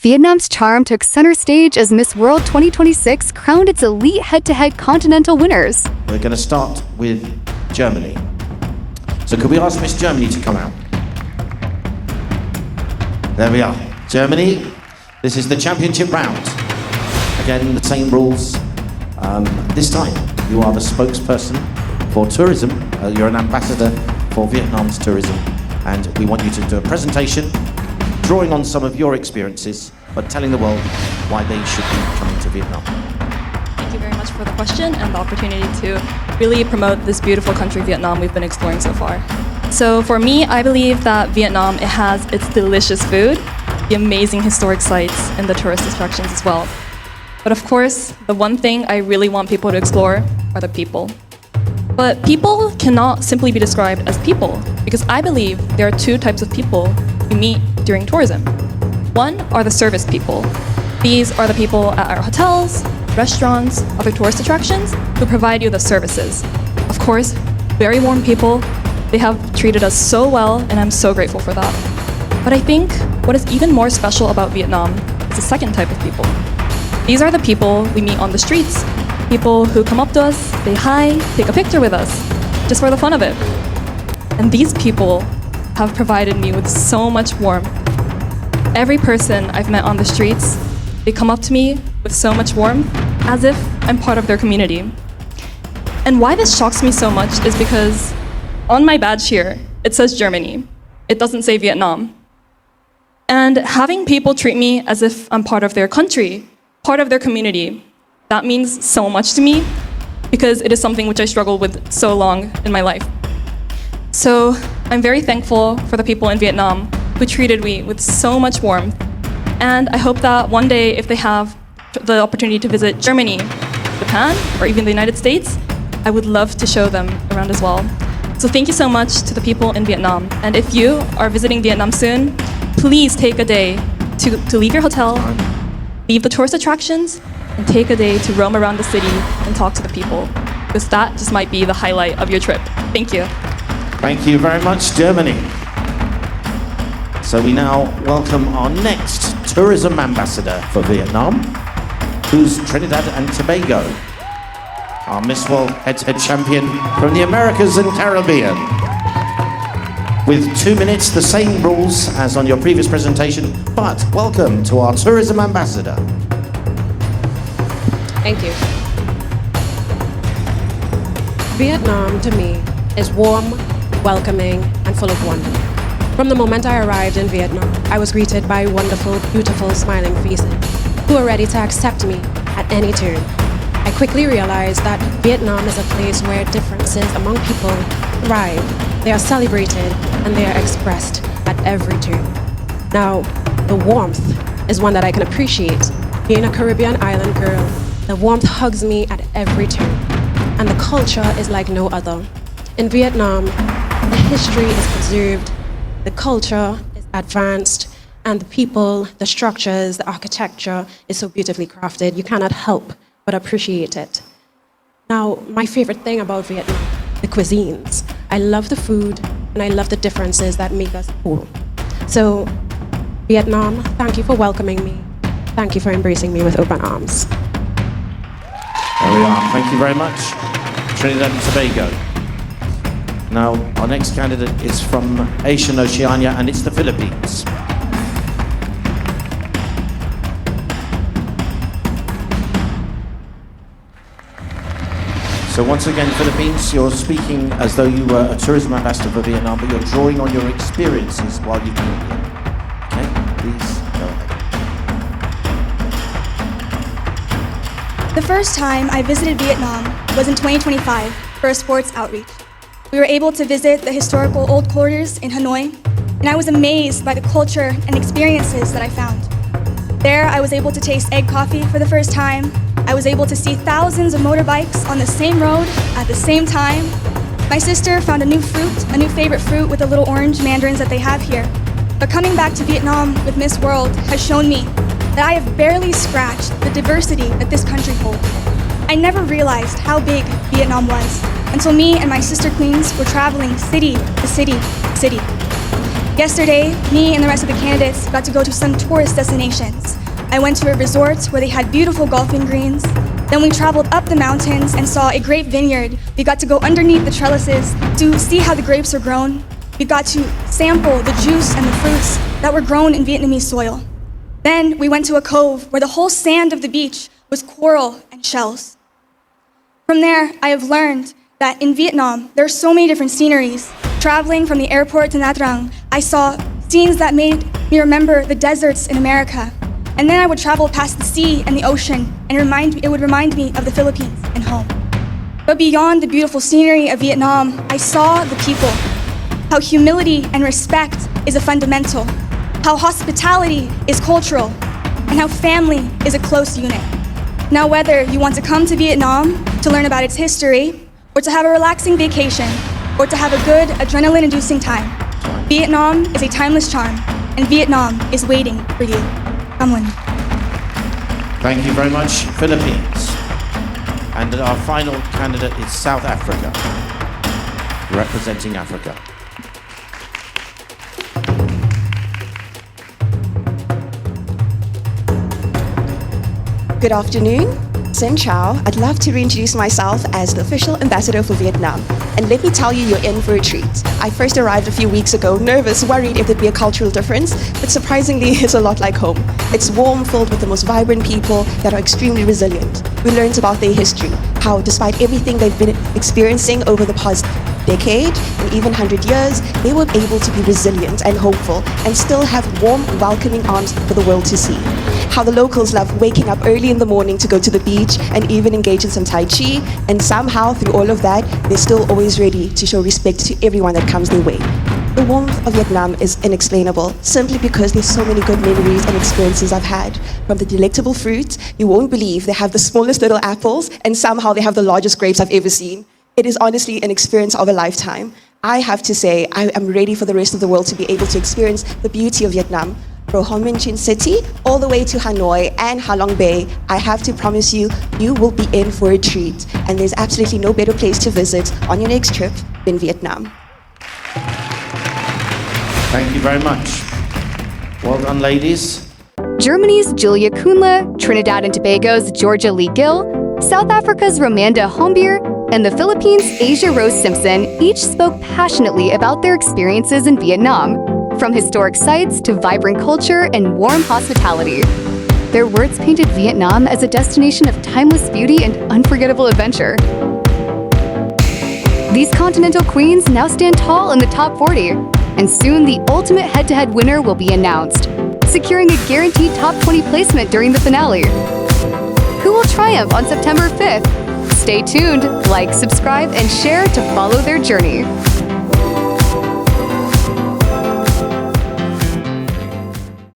Vietnam's charm took center stage as Miss World 2026 crowned its elite head-to-head Continental winners. We're going to start with Germany. So could we ask Miss Germany to come out? There we are. Germany, this is the championship round. Again, the same rules. This time, you are the spokesperson for tourism. You're an ambassador for Vietnam's tourism. And we want you to do a presentation drawing on some of your experiences, but telling the world why they should be coming to Vietnam. Thank you very much for the question and the opportunity to really promote this beautiful country, Vietnam, we've been exploring so far. So for me, I believe that Vietnam, it has its delicious food, the amazing historic sites, and the tourist attractions as well. But of course, the one thing I really want people to explore are the people. But people cannot simply be described as people, because I believe there are two types of people we meet during tourism. One are the service people. These are the people at our hotels, restaurants, other tourist attractions who provide you the services. Of course, very warm people. They have treated us so well, and I'm so grateful for that. But I think what is even more special about Vietnam is the second type of people. These are the people we meet on the streets. People who come up to us, say hi, take a picture with us, just for the fun of it. And these people have provided me with so much warmth. Every person I've met on the streets, they come up to me with so much warmth, as if I'm part of their community. And why this shocks me so much is because on my badge here, it says Germany. It doesn't say Vietnam. And having people treat me as if I'm part of their country, part of their community, that means so much to me because it is something which I struggled with so long in my life. So I'm very thankful for the people in Vietnam who treated me with so much warmth. And I hope that one day, if they have the opportunity to visit Germany, Japan, or even the United States, I would love to show them around as well. So thank you so much to the people in Vietnam. And if you are visiting Vietnam soon, please take a day to leave your hotel, leave the tourist attractions, and take a day to roam around the city and talk to the people, because that just might be the highlight of your trip. Thank you. Thank you very much, Germany. So we now welcome our next tourism ambassador for Vietnam, who's Trinidad and Tobago, our Miss World head-to-head champion from the Americas and Caribbean. With 2 minutes, the same rules as on your previous presentation, but welcome to our tourism ambassador. Thank you. Vietnam, to me, is warm, welcoming, and full of wonder. From the moment I arrived in Vietnam, I was greeted by wonderful, beautiful, smiling faces who were ready to accept me at any turn. I quickly realized that Vietnam is a place where differences among people thrive. They are celebrated and they are expressed at every turn. Now, the warmth is one that I can appreciate. Being a Caribbean island girl, the warmth hugs me at every turn, and the culture is like no other. In Vietnam, the history is preserved, the culture is advanced, and the people, the structures, the architecture is so beautifully crafted, you cannot help but appreciate it. Now, my favorite thing about Vietnam, the cuisines. I love the food, and I love the differences that make us whole. So, Vietnam, thank you for welcoming me. Thank you for embracing me with open arms. There we are. Thank you very much, Trinidad and Tobago. Now, our next candidate is from Asia and Oceania, and it's the Philippines. So once again, Philippines, you're speaking as though you were a tourism ambassador for Vietnam, but you're drawing on your experiences while you've been here. Okay, please go ahead. The first time I visited Vietnam was in 2025 for a sports outreach. We were able to visit the historical old quarters in Hanoi, and I was amazed by the culture and experiences that I found. There, I was able to taste egg coffee for the first time. I was able to see thousands of motorbikes on the same road at the same time. My sister found a new favorite fruit with the little orange mandarins that they have here. But coming back to Vietnam with Miss World has shown me that I have barely scratched the diversity that this country holds. I never realized how big Vietnam was until me and my sister queens were traveling city to city to city. Yesterday, me and the rest of the candidates got to go to some tourist destinations I went to a resort where they had beautiful golfing greens. Then we traveled up the mountains and saw a grape vineyard. We got to go underneath the trellises to see how the grapes are grown. We got to sample the juice and the fruits that were grown in Vietnamese soil. Then we went to a cove where the whole sand of the beach was coral and shells. From there, I have learned that in Vietnam, there are so many different sceneries. Traveling from the airport to Nha Trang, I saw scenes that made me remember the deserts in America. And then I would travel past the sea and the ocean, and it would remind me of the Philippines and home. But beyond the beautiful scenery of Vietnam, I saw the people, how humility and respect is a fundamental, how hospitality is cultural, and how family is a close unit. Now, whether you want to come to Vietnam to learn about its history, or to have a relaxing vacation, or to have a good adrenaline-inducing time, Vietnam is a timeless charm, and Vietnam is waiting for you. Come on. Thank you very much, Philippines. And our final candidate is South Africa, representing Africa. Good afternoon. Xin chào. I'd love to reintroduce myself as the official ambassador for Vietnam. And let me tell you, you're in for a treat. I first arrived a few weeks ago, nervous, worried if there'd be a cultural difference, but surprisingly, it's a lot like home. It's warm, filled with the most vibrant people that are extremely resilient. We learned about their history, how despite everything they've been experiencing over the past decade and even 100 years, they were able to be resilient and hopeful and still have warm, welcoming arms for the world to see. How the locals love waking up early in the morning to go to the beach and even engage in some Tai Chi, and somehow through all of that, they're still always ready to show respect to everyone that comes their way. The warmth of Vietnam is inexplainable, simply because there's so many good memories and experiences I've had. From the delectable fruit, you won't believe they have the smallest little apples, and somehow they have the largest grapes I've ever seen. It is honestly an experience of a lifetime. I have to say, I am ready for the rest of the world to be able to experience the beauty of Vietnam. From Ho Chi Minh City all the way to Hanoi and Ha Long Bay, I have to promise you, you will be in for a treat. And there's absolutely no better place to visit on your next trip than Vietnam. Thank you very much. Well done, ladies. Germany's Julia Kuhnle, Trinidad and Tobago's Georgia Lee Gill, South Africa's Romanda Hombier, and the Philippines' Asia Rose Simpson each spoke passionately about their experiences in Vietnam, from historic sites to vibrant culture and warm hospitality. Their words painted Vietnam as a destination of timeless beauty and unforgettable adventure. These continental queens now stand tall in the top 40, and soon the ultimate head-to-head winner will be announced, securing a guaranteed top 20 placement during the finale. Who will triumph on September 5th? Stay tuned, like, subscribe, and share to follow their journey.